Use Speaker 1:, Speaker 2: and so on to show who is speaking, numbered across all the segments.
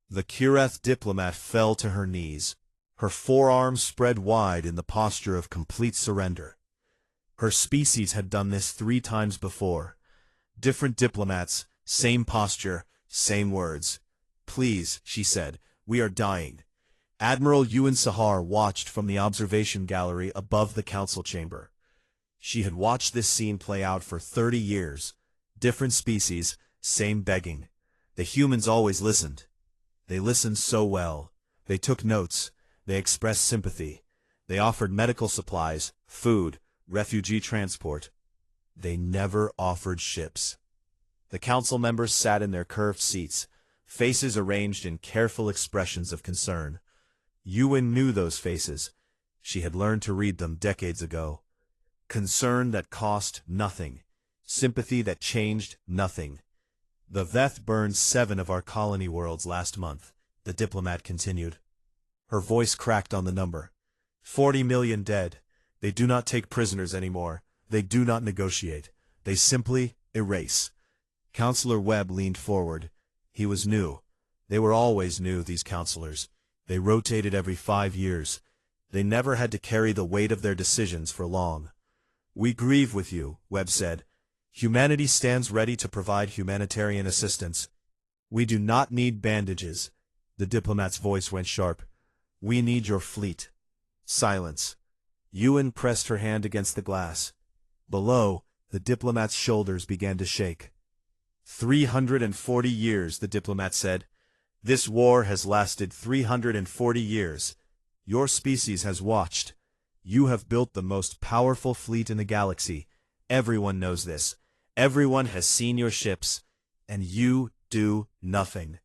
Speaker 1: The Kirath diplomat fell to her knees, her forearms spread wide in the posture of complete surrender. Her species had done this 3 times before. Different diplomats, same posture, same words. "Please," she said, "we are dying." Admiral Yuan Sahar watched from the observation gallery above the council chamber. She had watched this scene play out for 30 years. Different species, same begging. The humans always listened. They listened so well. They took notes. They expressed sympathy. They offered medical supplies, food, refugee transport. They never offered ships. The council members sat in their curved seats, faces arranged in careful expressions of concern. Yuan knew those faces. She had learned to read them decades ago. Concern that cost nothing. Sympathy that changed nothing. "The Veth burned 7 of our colony worlds last month," the diplomat continued. Her voice cracked on the number. 40 million dead. They do not take prisoners anymore. They do not negotiate. They simply erase. Counselor Webb leaned forward. He was new. They were always new, these counselors. They rotated every 5 years. They never had to carry the weight of their decisions for long. "We grieve with you," Webb said. "Humanity stands ready to provide humanitarian assistance." "We do not need bandages." The diplomat's voice went sharp. "We need your fleet." Silence. Yuan pressed her hand against the glass. Below, the diplomat's shoulders began to shake. 340 years, the diplomat said. "This war has lasted 340 years. Your species has watched. You have built the most powerful fleet in the galaxy. Everyone knows this. Everyone has seen your ships. And you do nothing."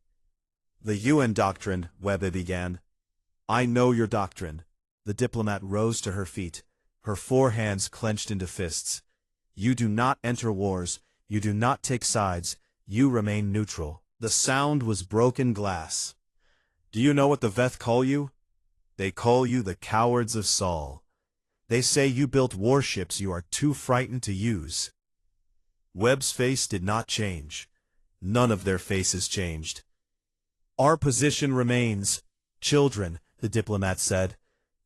Speaker 1: "The UN doctrine," Webbe began. "I know your doctrine." The diplomat rose to her feet, her 4 hands clenched into fists. "You do not enter wars. You do not take sides. You remain neutral." The sound was broken glass. "Do you know what the Veth call you? They call you the cowards of Sol. They say you built warships you are too frightened to use." Webb's face did not change. None of their faces changed. "Our position remains. Children," the diplomat said.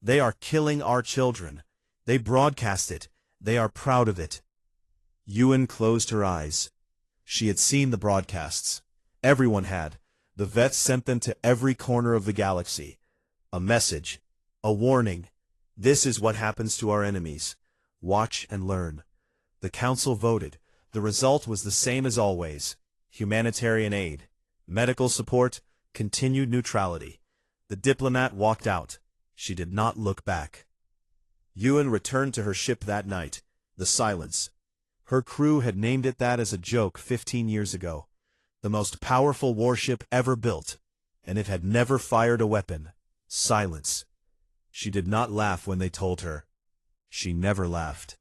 Speaker 1: "They are killing our children. They broadcast it. They are proud of it." Yuan closed her eyes. She had seen the broadcasts. Everyone had. The Vets sent them to every corner of the galaxy. A message. A warning. This is what happens to our enemies. Watch and learn. The council voted. The result was the same as always. Humanitarian aid. Medical support. Continued neutrality. The diplomat walked out. She did not look back. Yuan returned to her ship that night. The Silence. Her crew had named it that as a joke 15 years ago. The most powerful warship ever built. And it had never fired a weapon. Silence. She did not laugh when they told her. She never laughed.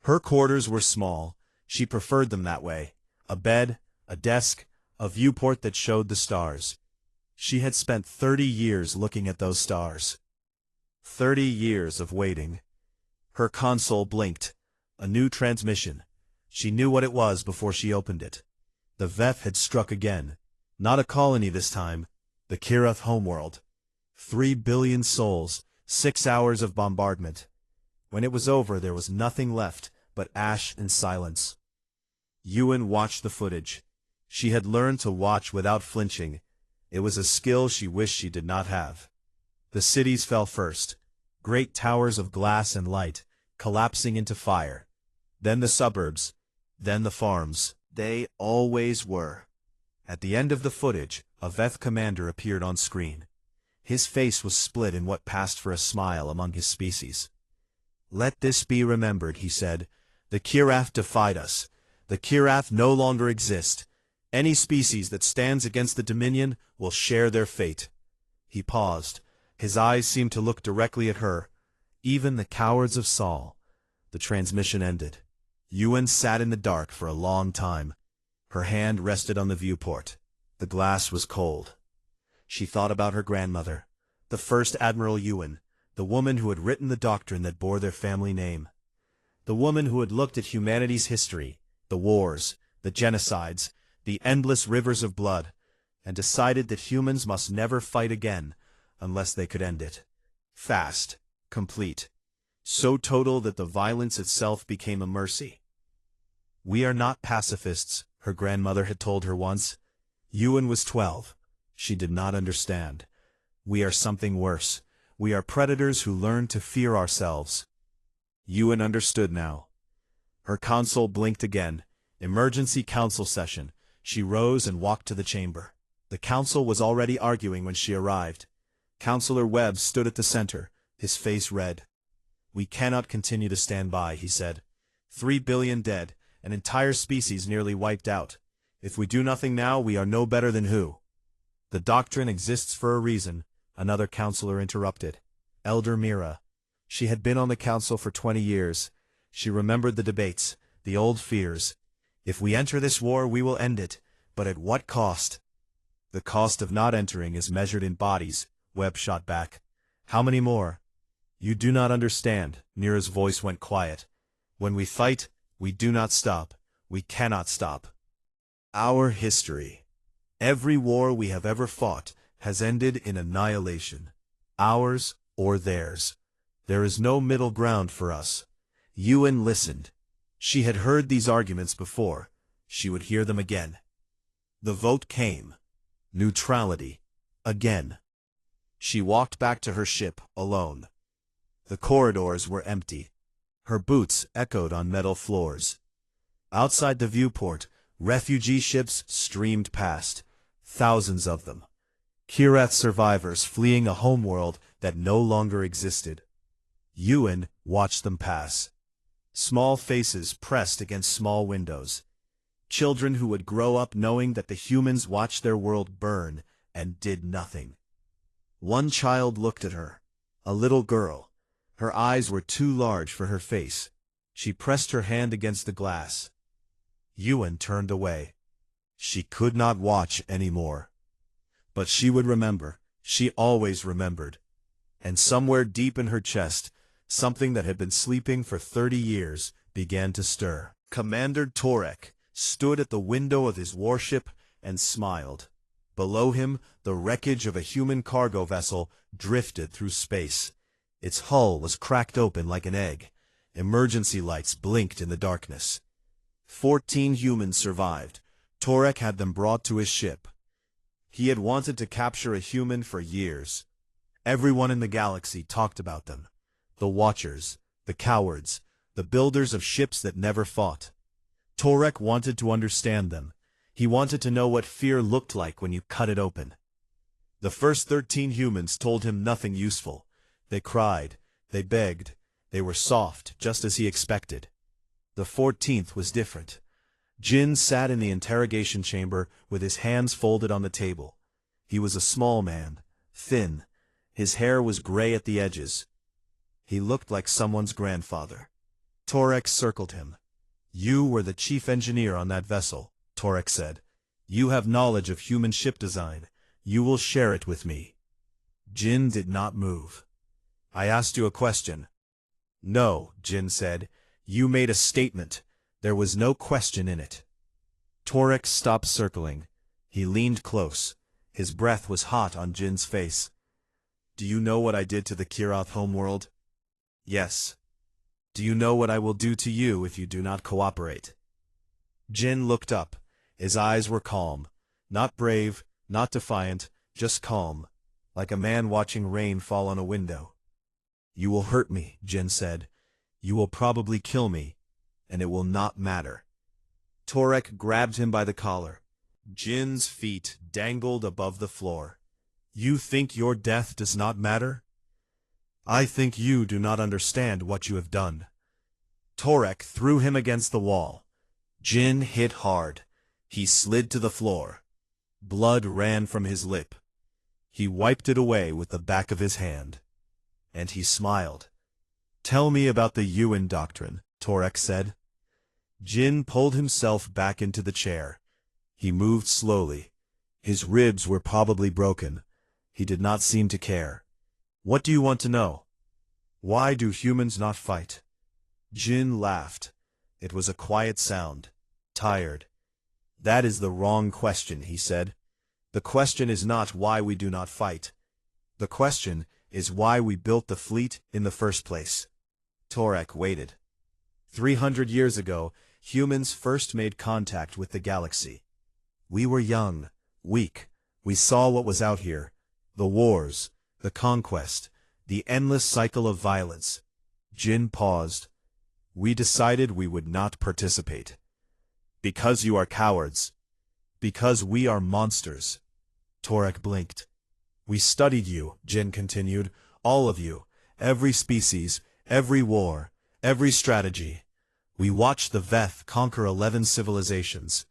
Speaker 1: Her quarters were small. She preferred them that way. A bed, a desk, a viewport that showed the stars. She had spent 30 years looking at those stars. 30 years of waiting. Her console blinked. A new transmission. She knew what it was before she opened it. The Veth had struck again. Not a colony this time. The Kirath homeworld. 3 billion souls, 6 hours of bombardment. When it was over, there was nothing left but ash and silence. Yuan watched the footage. She had learned to watch without flinching. It was a skill she wished she did not have. The cities fell first. Great towers of glass and light, collapsing into fire. Then the suburbs. Then the farms. They always were. At the end of the footage, a Veth commander appeared on screen. His face was split in what passed for a smile among his species. "Let this be remembered," he said. "The Kirath defied us. The Kirath no longer exist. Any species that stands against the Dominion will share their fate." He paused. His eyes seemed to look directly at her. "Even the cowards of Sol." The transmission ended. Yuan sat in the dark for a long time. Her hand rested on the viewport. The glass was cold. She thought about her grandmother, the first Admiral Yuan, the woman who had written the doctrine that bore their family name. The woman who had looked at humanity's history, the wars, the genocides, the endless rivers of blood, and decided that humans must never fight again unless they could end it. Fast, complete, so total that the violence itself became a mercy. "We are not pacifists," her grandmother had told her once. Yuan was 12. She did not understand. "We are something worse. We are predators who learn to fear ourselves." Yuan understood now. Her console blinked again. Emergency council session. She rose and walked to the chamber. The council was already arguing when she arrived. Councillor Webb stood at the center, his face red. "We cannot continue to stand by," he said. 3 billion dead, an entire species nearly wiped out. If we do nothing now, we are no better than who? "The doctrine exists for a reason," another councillor interrupted. Elder Mira. She had been on the council for 20 years. She remembered the debates, the old fears. "If we enter this war, we will end it, but at what cost?" "The cost of not entering is measured in bodies," Webb shot back. "How many more?" "You do not understand." Mira's voice went quiet. "When we fight, we do not stop. We cannot stop. Our history. Every war we have ever fought has ended in annihilation. Ours or theirs. There is no middle ground for us." Yuan listened. She had heard these arguments before. She would hear them again. The vote came. Neutrality. Again. She walked back to her ship, alone. The corridors were empty. Her boots echoed on metal floors. Outside the viewport, refugee ships streamed past, thousands of them. Kirath survivors fleeing a homeworld that no longer existed. Yuan watched them pass. Small faces pressed against small windows. Children who would grow up knowing that the humans watched their world burn and did nothing. One child looked at her, a little girl. Her eyes were too large for her face. She pressed her hand against the glass. Yuan turned away. She could not watch anymore. But she would remember. She always remembered. And somewhere deep in her chest, something that had been sleeping for 30 years began to stir. Commander Torek stood at the window of his warship and smiled. Below him, the wreckage of a human cargo vessel drifted through space. Its hull was cracked open like an egg. Emergency lights blinked in the darkness. 14 humans survived. Torek had them brought to his ship. He had wanted to capture a human for years. Everyone in the galaxy talked about them. The Watchers, the cowards, the builders of ships that never fought. Torek wanted to understand them. He wanted to know what fear looked like when you cut it open. The first 13 humans told him nothing useful. They cried, they begged, they were soft, just as he expected. The 14th was different. Jin sat in the interrogation chamber with his hands folded on the table. He was a small man, thin. His hair was gray at the edges. He looked like someone's grandfather. Torek circled him. "You were the chief engineer on that vessel," Torek said. "You have knowledge of human ship design. You will share it with me." Jin did not move. "I asked you a question." "No," Jin said. "You made a statement. There was no question in it." Torek stopped circling. He leaned close. His breath was hot on Jin's face. "Do you know what I did to the Kirath homeworld?" "Yes." "Do you know what I will do to you if you do not cooperate?" Jin looked up. His eyes were calm. Not brave, not defiant, just calm, like a man watching rain fall on a window. "You will hurt me," Jin said. "You will probably kill me, and it will not matter." Torek grabbed him by the collar. Jin's feet dangled above the floor. "You think your death does not matter? I think you do not understand what you have done." Torek threw him against the wall. Jin hit hard. He slid to the floor. Blood ran from his lip. He wiped it away with the back of his hand. And he smiled. "Tell me about the Yuan doctrine," Torek said. Jin pulled himself back into the chair. He moved slowly. His ribs were probably broken. He did not seem to care. "What do you want to know?" "Why do humans not fight?" Jin laughed. It was a quiet sound. Tired. "That is the wrong question," he said. The question is not why we do not fight. The question is why we built the fleet in the first place. Torek waited. 300 years ago, humans first made contact with the galaxy. We were young, weak. We saw what was out here. The wars, the conquest, the endless cycle of violence. Jin paused. We decided we would not participate. Because you are cowards. Because we are monsters. Torek blinked. We studied you, Jin continued. All of you. Every species, every war, every strategy. We watched the Veth conquer 11 civilizations.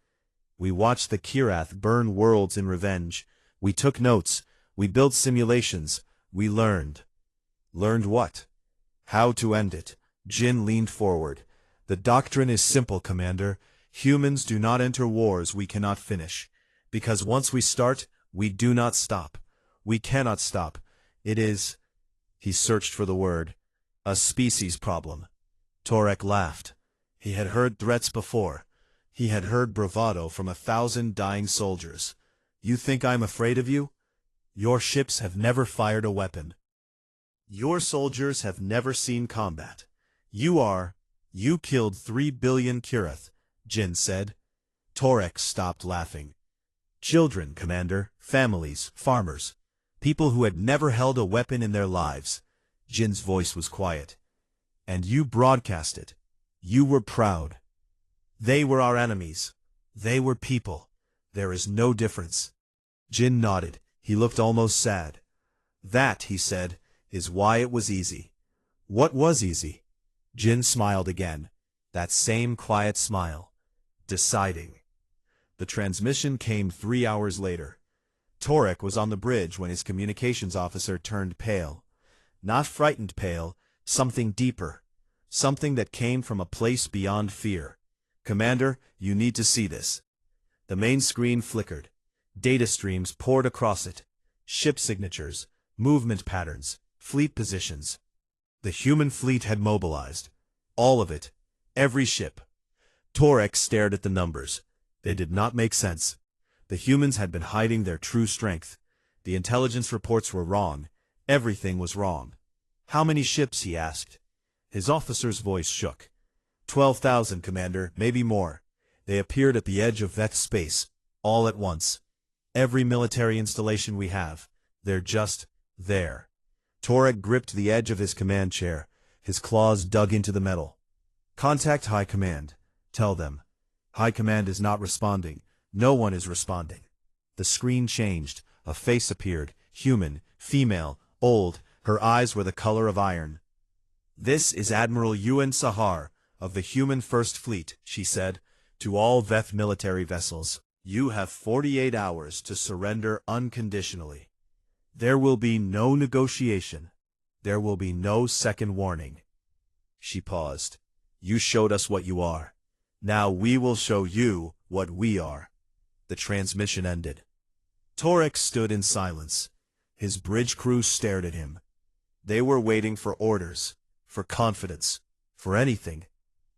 Speaker 1: We watched the Kirath burn worlds in revenge. We took notes. We built simulations. We learned. Learned what? How to end it. Jin leaned forward. The doctrine is simple, Commander. Humans do not enter wars we cannot finish. Because once we start, we do not stop. We cannot stop. It is, he searched for the word, a species problem. Torek laughed. He had heard threats before. He had heard bravado from 1,000 dying soldiers. You think I'm afraid of you? Your ships have never fired a weapon. Your soldiers have never seen combat. You killed 3 billion Kirath, Jin said. Torek stopped laughing. Children, Commander, families, farmers, people who had never held a weapon in their lives. Jin's voice was quiet. And you broadcast it. You were proud. They were our enemies. They were people. There is no difference. Jin nodded. He looked almost sad. That, he said, is why it was easy. What was easy? Jin smiled again. That same quiet smile. Deciding. The transmission came 3 hours later. Torek was on the bridge when his communications officer turned pale. Not frightened pale, something deeper. Something that came from a place beyond fear. Commander, you need to see this. The main screen flickered. Data streams poured across it. Ship signatures, movement patterns, fleet positions. The human fleet had mobilized. All of it. Every ship. Torek stared at the numbers. They did not make sense. The humans had been hiding their true strength. The intelligence reports were wrong. Everything was wrong. How many ships, he asked. His officer's voice shook. 12,000, Commander, maybe more. They appeared at the edge of Veth space, all at once. Every military installation we have, they're just there. Torek gripped the edge of his command chair. His claws dug into the metal. Contact High Command. Tell them. High Command is not responding. No one is responding. The screen changed. A face appeared. Human, female, old. Her eyes were the color of iron. This is Admiral Yuen Sahar, of the Human First Fleet, she said, to all Veth military vessels. You have 48 hours to surrender unconditionally. There will be no negotiation. There will be no second warning. She paused. You showed us what you are. Now we will show you what we are. The transmission ended. Torek stood in silence. His bridge crew stared at him. They were waiting for orders, for confidence, for anything.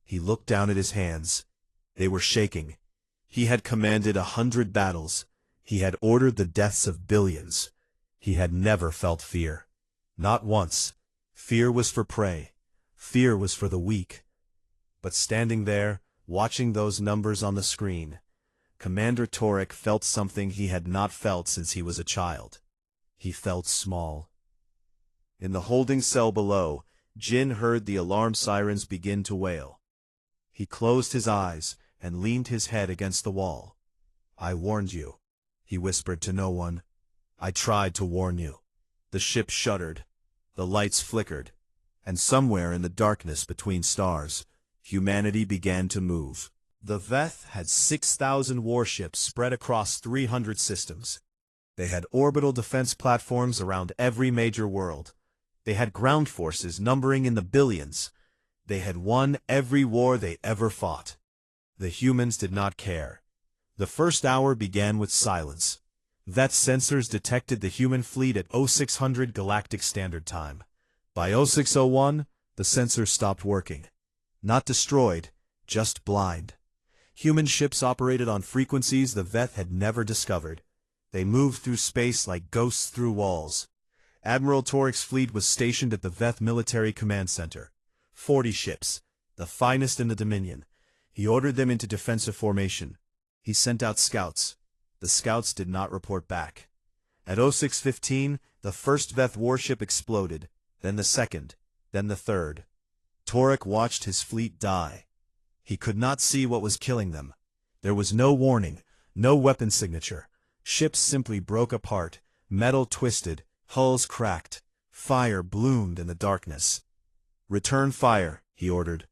Speaker 1: He looked down at his hands. They were shaking. He had commanded 100 battles. He had ordered the deaths of billions. He had never felt fear. Not once. Fear was for prey. Fear was for the weak. But standing there, watching those numbers on the screen, Commander Torek felt something he had not felt since he was a child. He felt small. In the holding cell below, Jin heard the alarm sirens begin to wail. He closed his eyes and leaned his head against the wall. I warned you, he whispered to no one. I tried to warn you. The ship shuddered. The lights flickered. And somewhere in the darkness between stars, humanity began to move. The Veth had 6,000 warships spread across 300 systems. They had orbital defense platforms around every major world. They had ground forces numbering in the billions. They had won every war they ever fought. The humans did not care. The first hour began with silence. Veth sensors detected the human fleet at 0600 Galactic Standard Time. By 0601, the sensors stopped working. Not destroyed, just blind. Human ships operated on frequencies the Veth had never discovered. They moved through space like ghosts through walls. Admiral Torik's fleet was stationed at the Veth Military Command Center. 40 ships, the finest in the Dominion. He ordered them into defensive formation. He sent out scouts. The scouts did not report back. At 06:15, the first Veth warship exploded, then the second, then the third. Torik watched his fleet die. He could not see what was killing them. There was no warning, no weapon signature. Ships simply broke apart, metal twisted, hulls cracked. Fire bloomed in the darkness. "Return fire," he ordered.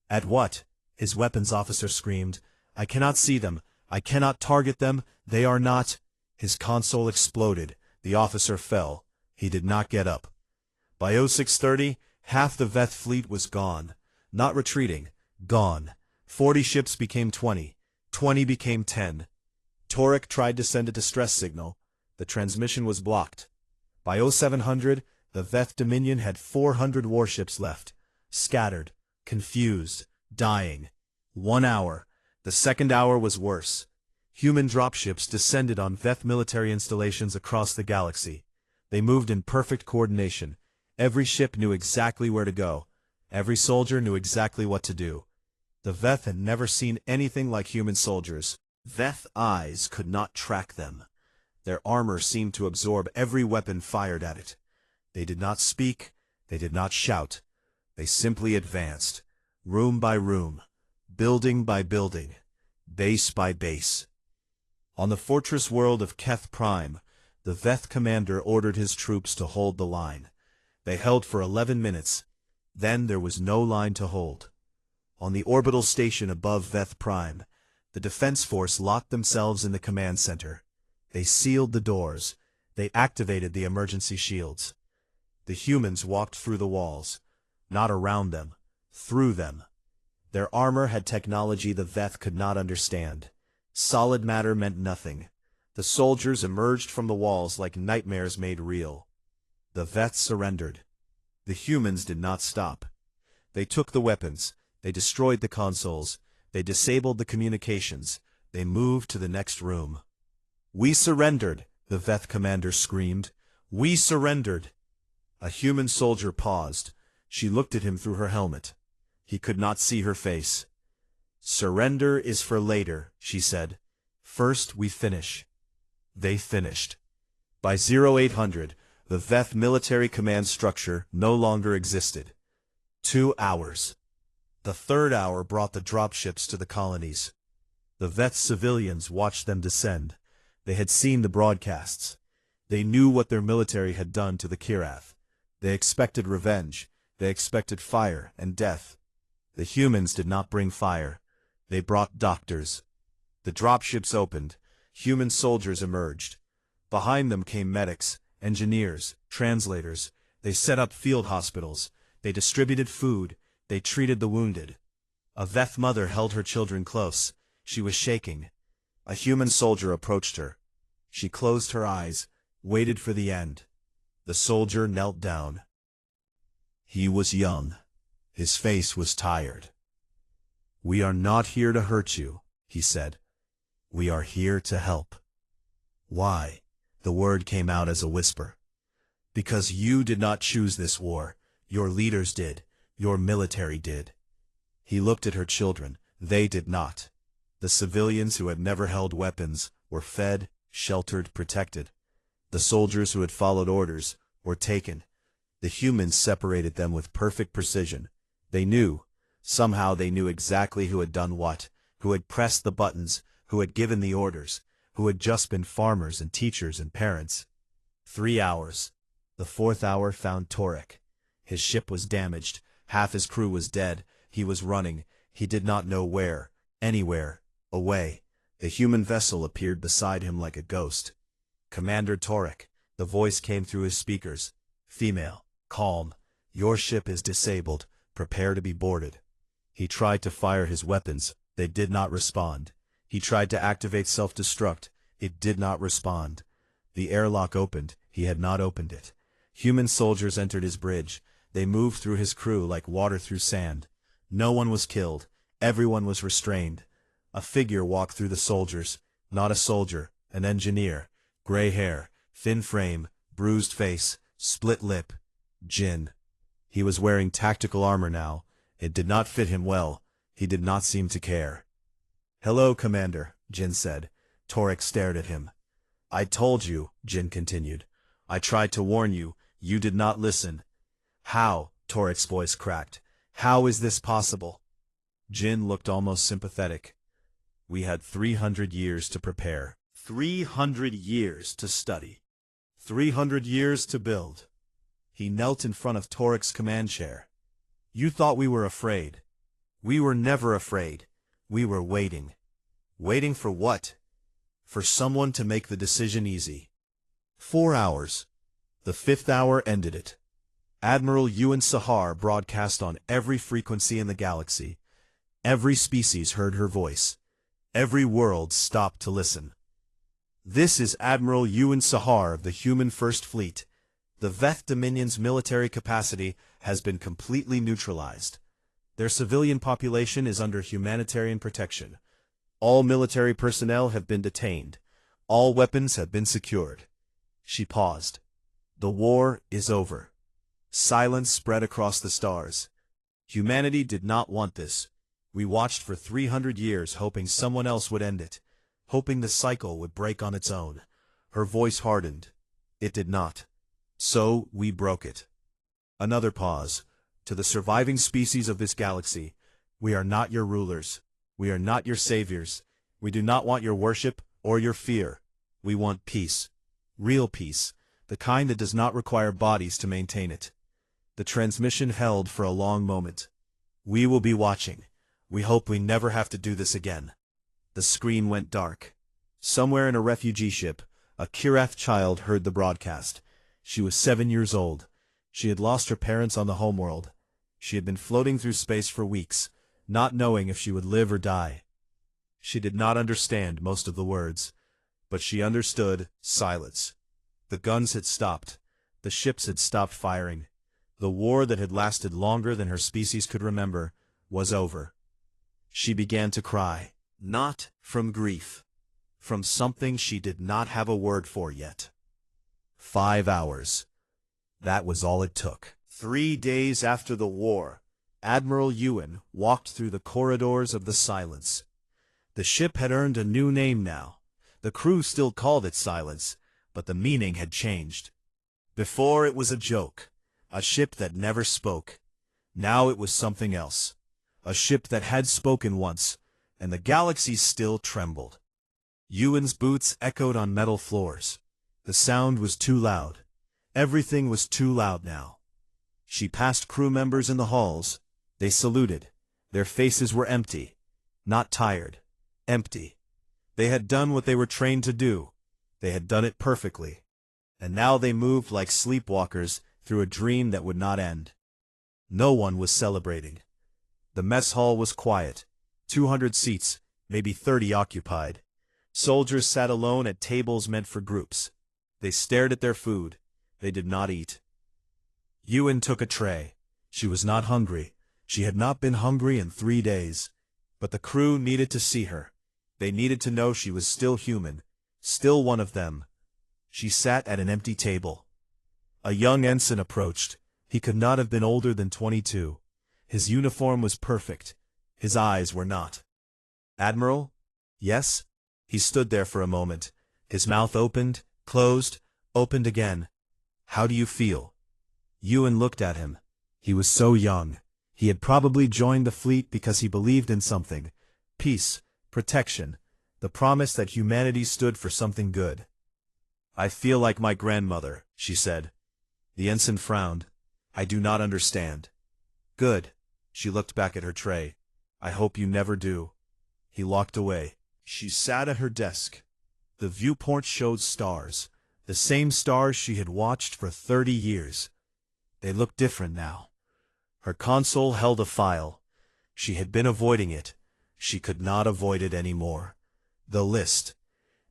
Speaker 1: "At what?" his weapons officer screamed. "I cannot see them. I cannot target them. They are not—" His console exploded. The officer fell. He did not get up. By 06:30, half the Veth fleet was gone. Not retreating. Gone. 40 ships became 20. 20 became 10. Torik tried to send a distress signal. The transmission was blocked. By 0700, the Veth Dominion had 400 warships left. Scattered. Confused. Dying. 1 hour. The second hour was worse. Human dropships descended on Veth military installations across the galaxy. They moved in perfect coordination. Every ship knew exactly where to go. Every soldier knew exactly what to do. The Veth had never seen anything like human soldiers. Veth eyes could not track them. Their armor seemed to absorb every weapon fired at it. They did not speak. They did not shout. They simply advanced, room by room, building by building, base by base. On the fortress world of Keth Prime, the Veth commander ordered his troops to hold the line. They held for 11 minutes. Then there was no line to hold. On the orbital station above Veth Prime, the defense force locked themselves in the command center. They sealed the doors. They activated the emergency shields. The humans walked through the walls, not around them, through them. Their armor had technology the Veth could not understand. Solid matter meant nothing. The soldiers emerged from the walls like nightmares made real. The Veth surrendered. The humans did not stop. They took the weapons. They destroyed the consoles. They disabled the communications. They moved to the next room. "We surrendered," the Veth commander screamed. "We surrendered." A human soldier paused. She looked at him through her helmet. He could not see her face. "Surrender is for later," she said. "First we finish." They finished. By 0800, the Veth military command structure no longer existed. 2 hours. The third hour brought the dropships to the colonies. The Veth civilians watched them descend. They had seen the broadcasts. They knew what their military had done to the Kirath. They expected revenge. They expected fire and death. The humans did not bring fire. They brought doctors. The dropships opened. Human soldiers emerged. Behind them came medics, engineers, translators. They set up field hospitals. They distributed food. They treated the wounded. A Veth mother held her children close. She was shaking. A human soldier approached her. She closed her eyes, waited for the end. The soldier knelt down. He was young. His face was tired. "We are not here to hurt you," he said. "We are here to help." "Why?" The word came out as a whisper. "Because you did not choose this war. Your leaders did. Your military did." He looked at her children. They did not. The civilians who had never held weapons were fed, sheltered, protected. The soldiers who had followed orders were taken. The humans separated them with perfect precision. They knew. Somehow they knew exactly who had done what, who had pressed the buttons, who had given the orders, who had just been farmers and teachers and parents. 3 hours. The fourth hour found Torik. His ship was damaged. Half his crew was dead. He was running. He did not know where. Anywhere. Away. The human vessel appeared beside him like a ghost. "Commander Torik," the voice came through his speakers. Female. Calm. "Your ship is disabled. Prepare to be boarded." He tried to fire his weapons. They did not respond. He tried to activate self-destruct. It did not respond. The airlock opened. He had not opened it. Human soldiers entered his bridge. They moved through his crew like water through sand. No one was killed. Everyone was restrained. A figure walked through the soldiers. Not a soldier, an engineer. Gray hair, thin frame, bruised face, split lip. Jin. He was wearing tactical armor now. It did not fit him well. He did not seem to care. "Hello, Commander," Jin said. Torek stared at him. "I told you," Jin continued. "I tried to warn you. You did not listen." "How?" Torek's voice cracked. "How is this possible?" Jin looked almost sympathetic. "We had 300 years to prepare. 300 years to study. 300 years to build." He knelt in front of Torek's command chair. "You thought we were afraid. We were never afraid. We were waiting." "Waiting for what?" "For someone to make the decision easy." 4 hours. The 5th hour ended it. Admiral Ewan Sahar broadcast on every frequency in the galaxy. Every species heard her voice. Every world stopped to listen. "This is Admiral Ewan Sahar of the Human First Fleet. The Veth Dominion's military capacity has been completely neutralized. Their civilian population is under humanitarian protection. All military personnel have been detained. All weapons have been secured." She paused. "The war is over." Silence spread across the stars. Humanity did not want this. We watched for 300 years hoping someone else would end it, hoping the cycle would break on its own. Her voice hardened. It did not. So we broke it. Another pause. "To the surviving species of this galaxy, we are not your rulers. We are not your saviors. We do not want your worship or your fear. We want peace. Real peace. The kind that does not require bodies to maintain it." The transmission held for a long moment. "We will be watching. We hope we never have to do this again." The screen went dark. Somewhere in a refugee ship, a Kirath child heard the broadcast. She was 7 years old. She had lost her parents on the homeworld. She had been floating through space for weeks, not knowing if she would live or die. She did not understand most of the words, but she understood silence. The guns had stopped. The ships had stopped firing. The war that had lasted longer than her species could remember was over. She began to cry, not from grief, from something she did not have a word for yet. 5 hours. That was all it took. 3 days after the war, Admiral Ewan walked through the corridors of the Silence. The ship had earned a new name now. The crew still called it Silence, but the meaning had changed. Before it was a joke, a ship that never spoke. Now it was something else. A ship that had spoken once, and the galaxy still trembled. Ewan's boots echoed on metal floors. The sound was too loud. Everything was too loud now. She passed crew members in the halls. They saluted. Their faces were empty. Not tired. Empty. They had done what they were trained to do. They had done it perfectly. And now they moved like sleepwalkers through a dream that would not end. No one was celebrating. The mess hall was quiet. 200 seats, maybe 30 occupied. Soldiers sat alone at tables meant for groups. They stared at their food. They did not eat. Ewan took a tray. She was not hungry. She had not been hungry in 3 days. But the crew needed to see her. They needed to know she was still human, still one of them. She sat at an empty table. A young ensign approached. He could not have been older than 22. His uniform was perfect. His eyes were not. "Admiral?" "Yes?" He stood there for a moment. His mouth opened, closed, opened again. "How do you feel?" Ewan looked at him. He was so young. He had probably joined the fleet because he believed in something. Peace, protection, the promise that humanity stood for something good. "I feel like my grandmother," she said. The ensign frowned. "I do not understand." "Good." She looked back at her tray. "I hope you never do." He walked away. She sat at her desk. The viewport showed stars, the same stars she had watched for 30 years. They looked different now. Her console held a file. She had been avoiding it. She could not avoid it anymore. The list.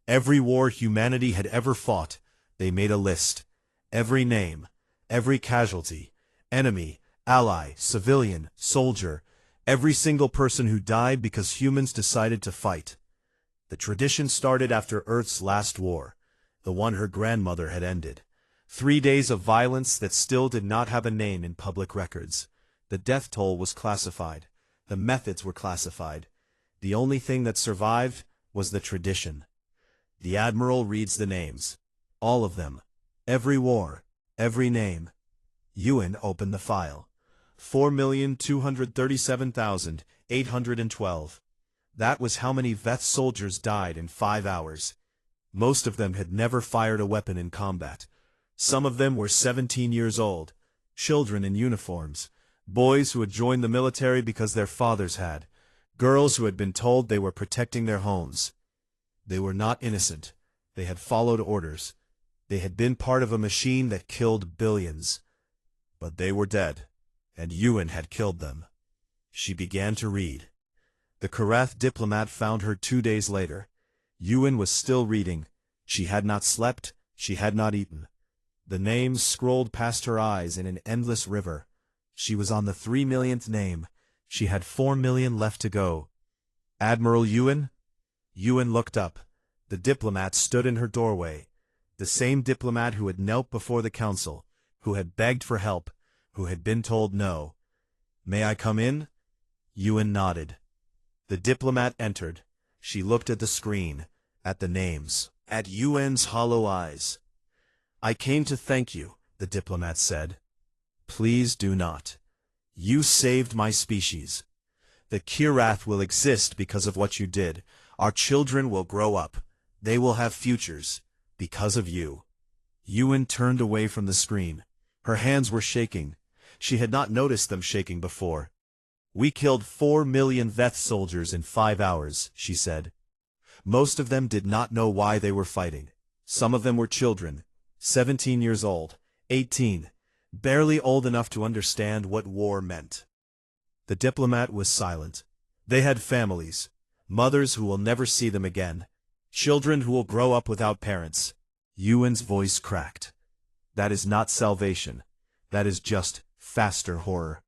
Speaker 1: Every war humanity had ever fought, they made a list. Every name, every casualty, enemy, ally, civilian, soldier, every single person who died because humans decided to fight. The tradition started after Earth's last war. the one her grandmother had ended. 3 days of violence that still did not have a name in public records. The death toll was classified. The methods were classified. The only thing that survived was the tradition. The Admiral reads the names. All of them. Every war. Every name. Ewan opened the file. 4,237,812. That was how many Veth soldiers died in 5 hours. Most of them had never fired a weapon in combat. Some of them were 17 years old, children in uniforms, boys who had joined the military because their fathers had, girls who had been told they were protecting their homes. They were not innocent. They had followed orders. They had been part of a machine that killed billions. But they were dead, and Ewan had killed them. She began to read. The Karath diplomat found her 2 days later. Ewan was still reading. She had not slept. She had not eaten. The names scrolled past her eyes in an endless river. She was on the 3 millionth name. She had 4 million left to go. Admiral Ewan? Ewan looked up. The diplomat stood in her doorway. The same diplomat who had knelt before the council, who had begged for help, who had been told no. "May I come in?" Ewan nodded. The diplomat entered. She looked at the screen, at the names, at Ewan's hollow eyes. "I came to thank you," the diplomat said. "Please do not. You saved my species. The Kirath will exist because of what you did. Our children will grow up. They will have futures, because of you." Ewan turned away from the screen. Her hands were shaking. She had not noticed them shaking before. "We killed 4 million Veth soldiers in 5 hours, she said. Most of them did not know why they were fighting. Some of them were children, 17 years old, 18, barely old enough to understand what war meant. The diplomat was silent. They had families, mothers who will never see them again, children who will grow up without parents. Ewan's voice cracked. That is not salvation. That is just faster horror.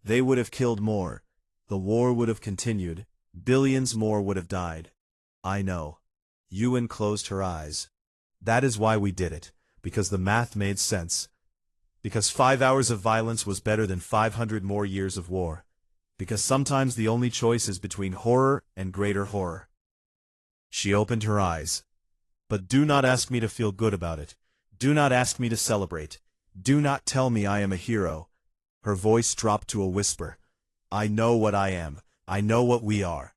Speaker 1: They would have killed more. The war would have continued. Billions more would have died. I know. Ewan closed her eyes. That is why we did it, because the math made sense. Because 5 hours of violence was better than 500 more years of war. Because sometimes the only choice is between horror and greater horror. She opened her eyes. But do not ask me to feel good about it. Do not ask me to celebrate. Do not tell me I am a hero. Her voice dropped to a whisper. I know what I am. I know what we are.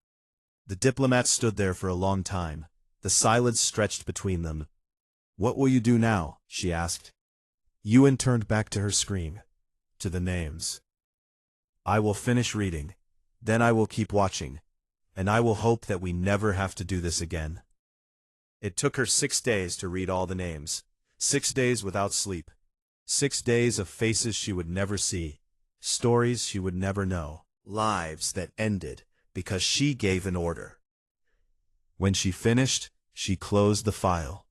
Speaker 1: The diplomat stood there for a long time. The silence stretched between them. What will you do now? She asked. Ewan turned back to her screen. To the names. I will finish reading. Then I will keep watching. And I will hope that we never have to do this again. It took her 6 days to read all the names. 6 days without sleep. 6 days of faces she would never see. Stories she would never know. Lives that ended because she gave an order. When she finished, she closed the file.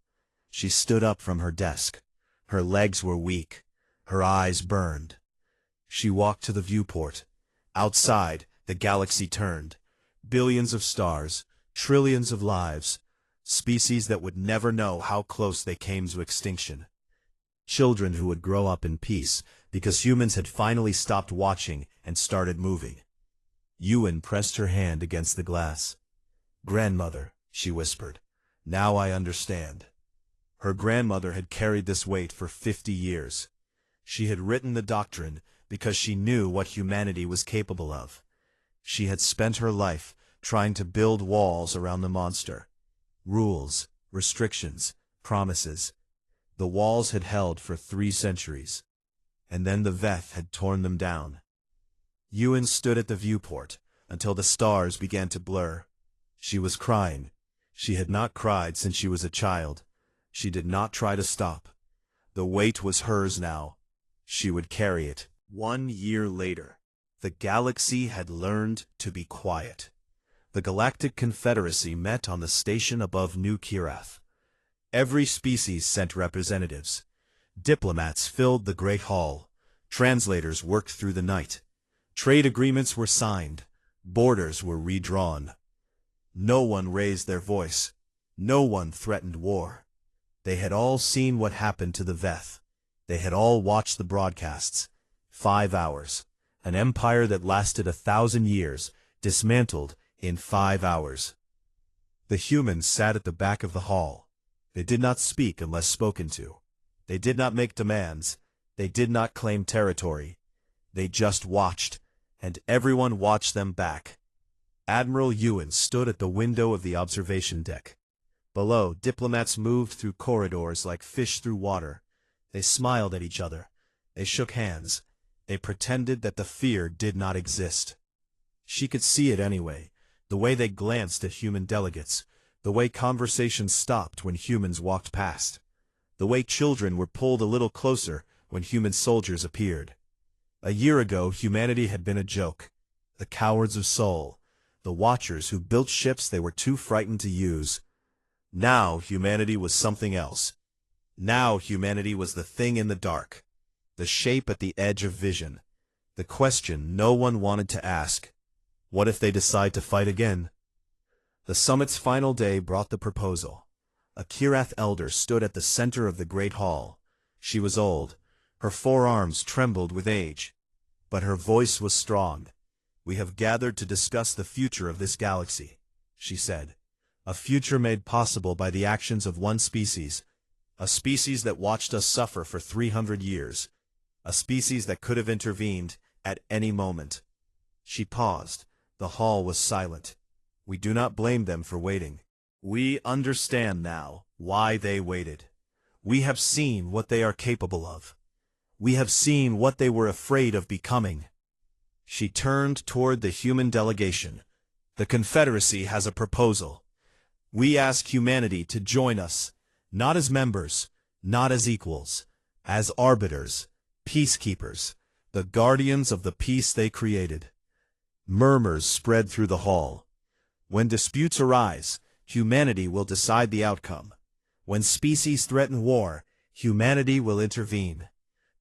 Speaker 1: She stood up from her desk. Her legs were weak. Her eyes burned. She walked to the viewport. Outside, the galaxy turned. Billions of stars, trillions of lives, species that would never know how close they came to extinction. Children who would grow up in peace because humans had finally stopped watching and started moving. Ewan pressed her hand against the glass. Grandmother, she whispered, now I understand. Her grandmother had carried this weight for 50 years. She had written the doctrine because she knew what humanity was capable of. She had spent her life trying to build walls around the monster. Rules, restrictions, promises. The walls had held for 3 centuries. And then the Veth had torn them down. Ewan stood at the viewport until the stars began to blur. She was crying. She had not cried since she was a child. She did not try to stop. The weight was hers now. She would carry it. 1 year later, the galaxy had learned to be quiet. The Galactic Confederacy met on the station above New Kirath. Every species sent representatives. Diplomats filled the Great Hall. Translators worked through the night. Trade agreements were signed. Borders were redrawn. No one raised their voice. No one threatened war. They had all seen what happened to the Veth. They had all watched the broadcasts. 5 hours. An empire that lasted 1,000 years, dismantled in 5 hours. The humans sat at the back of the hall. They did not speak unless spoken to. They did not make demands. They did not claim territory. They just watched, and everyone watched them back. Admiral Ewan stood at the window of the observation deck. Below, diplomats moved through corridors like fish through water. They smiled at each other. They shook hands. They pretended that the fear did not exist. She could see it anyway, the way they glanced at human delegates, the way conversations stopped when humans walked past, the way children were pulled a little closer when human soldiers appeared. A year ago, humanity had been a joke. The cowards of Sol, the watchers who built ships they were too frightened to use. Now humanity was something else. Now humanity was the thing in the dark, the shape at the edge of vision, the question no one wanted to ask. What if they decide to fight again? The summit's final day brought the proposal. A Kirath elder stood at the center of the great hall. She was old. Her forearms trembled with age. But her voice was strong. "We have gathered to discuss the future of this galaxy," she said. "A future made possible by the actions of one species. A species that watched us suffer for 300 years. A species that could have intervened at any moment." She paused. The hall was silent. We do not blame them for waiting. We understand now why they waited. We have seen what they are capable of. We have seen what they were afraid of becoming. She turned toward the human delegation. "The Confederacy has a proposal. We ask humanity to join us, not as members, not as equals, as arbiters, peacekeepers, the guardians of the peace they created." Murmurs spread through the hall. When disputes arise, humanity will decide the outcome. When species threaten war, humanity will intervene.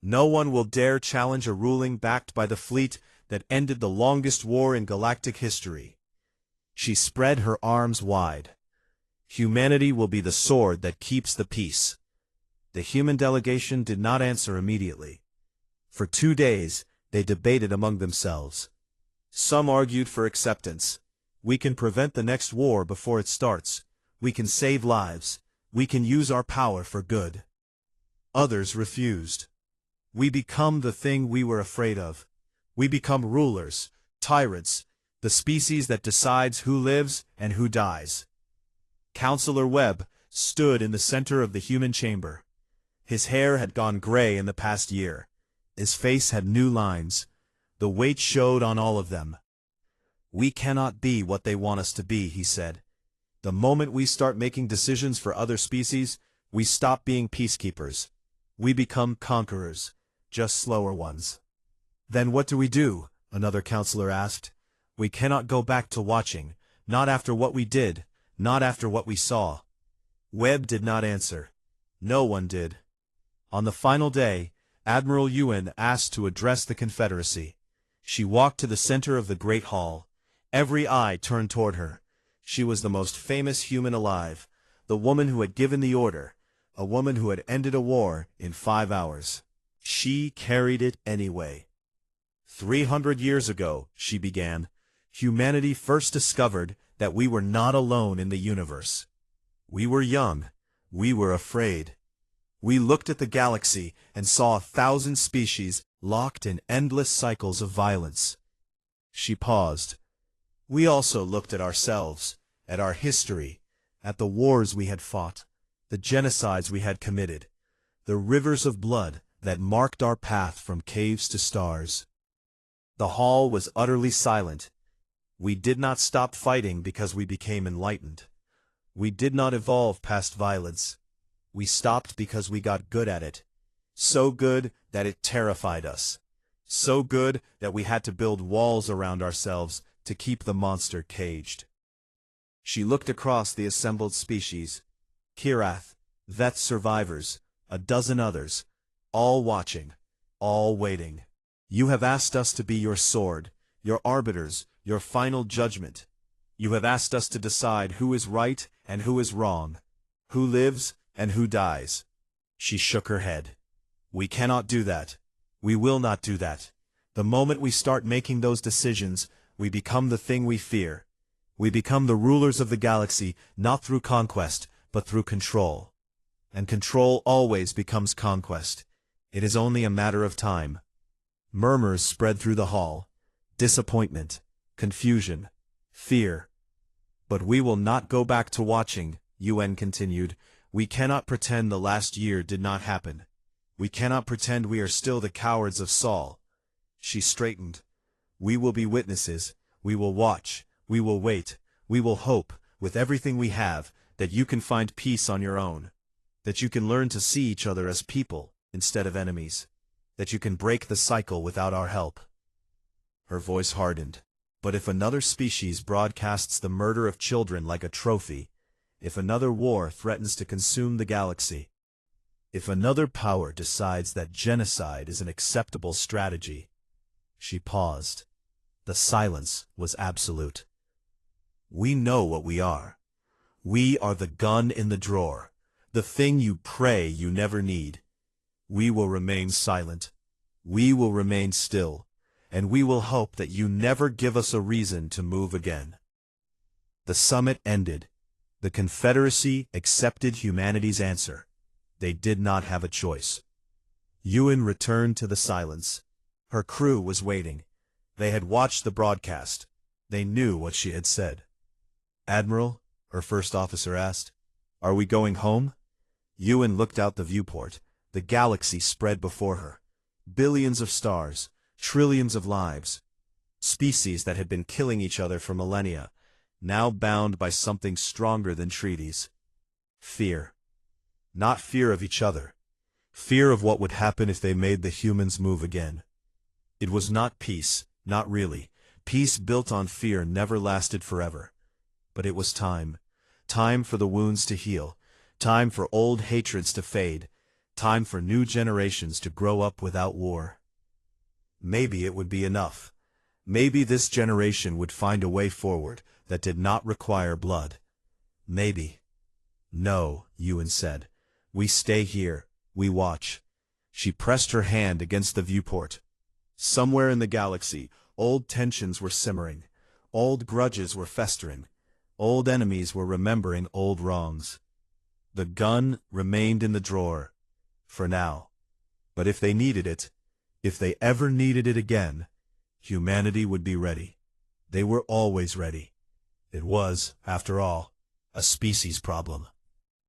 Speaker 1: No one will dare challenge a ruling backed by the fleet that ended the longest war in galactic history. She spread her arms wide. Humanity will be the sword that keeps the peace. The human delegation did not answer immediately. For 2 days, they debated among themselves. Some argued for acceptance. "We can prevent the next war before it starts. We can save lives. We can use our power for good." Others refused. "We become the thing we were afraid of. We become rulers, tyrants, the species that decides who lives and who dies." Counselor Webb stood in the center of the human chamber. His hair had gone gray in the past year. His face had new lines. The weight showed on all of them. "We cannot be what they want us to be," he said. "The moment we start making decisions for other species, we stop being peacekeepers. We become conquerors, just slower ones." "Then what do we do?" another counselor asked. "We cannot go back to watching, not after what we did, not after what we saw." Webb did not answer. No one did. On the final day, Admiral Ewan asked to address the Confederacy. She walked to the center of the great hall. Every eye turned toward her. She was the most famous human alive, the woman who had given the order, a woman who had ended a war in 5 hours. She carried it anyway. 300 years ago, she began, humanity first discovered that we were not alone in the universe. We were young. We were afraid. We looked at the galaxy and saw 1,000 species locked in endless cycles of violence. She paused. We also looked at ourselves, at our history, at the wars we had fought, the genocides we had committed, the rivers of blood that marked our path from caves to stars. The hall was utterly silent. We did not stop fighting because we became enlightened. We did not evolve past violence. We stopped because we got good at it. So good that it terrified us. So good that we had to build walls around ourselves to keep the monster caged. She looked across the assembled species. Kirath, Veth survivors, a dozen others, all watching, all waiting. "You have asked us to be your sword, your arbiters, your final judgment. You have asked us to decide who is right and who is wrong, who lives And who dies? She shook her head. We cannot do that. We will not do that. The moment we start making those decisions, we become the thing we fear. We become the rulers of the galaxy, not through conquest, but through control. And control always becomes conquest. It is only a matter of time. Murmurs spread through the hall. Disappointment, confusion, fear. But we will not go back to watching, UN continued. We cannot pretend the last year did not happen. We cannot pretend we are still the cowards of Saul. She straightened. We will be witnesses. We will watch. We will wait. We will hope, with everything we have, that you can find peace on your own. That you can learn to see each other as people, instead of enemies. That you can break the cycle without our help. Her voice hardened. But if another species broadcasts the murder of children like a trophy, if another war threatens to consume the galaxy, if another power decides that genocide is an acceptable strategy. She paused. The silence was absolute. We know what we are. We are the gun in the drawer, the thing you pray you never need. We will remain silent. We will remain still, and we will hope that you never give us a reason to move again. The summit ended. The Confederacy accepted humanity's answer. They did not have a choice. Ewan returned to the silence. Her crew was waiting. They had watched the broadcast. They knew what she had said. Admiral, her first officer asked, are we going home? Ewan looked out the viewport. The galaxy spread before her. Billions of stars, trillions of lives. Species that had been killing each other for millennia, now bound by something stronger than treaties. Fear. Not fear of each other. Fear of what would happen if they made the humans move again. It was not peace, not really. Peace built on fear never lasted forever. But it was time. Time for the wounds to heal. Time for old hatreds to fade. Time for new generations to grow up without war. Maybe it would be enough. Maybe this generation would find a way forward that did not require blood. Maybe. No, Ewan said. We stay here. We watch. She pressed her hand against the viewport. Somewhere in the galaxy, old tensions were simmering. Old grudges were festering. Old enemies were remembering old wrongs. The gun remained in the drawer. For now. But if they needed it, if they ever needed it again, humanity would be ready. They were always ready. It was, after all, a species problem.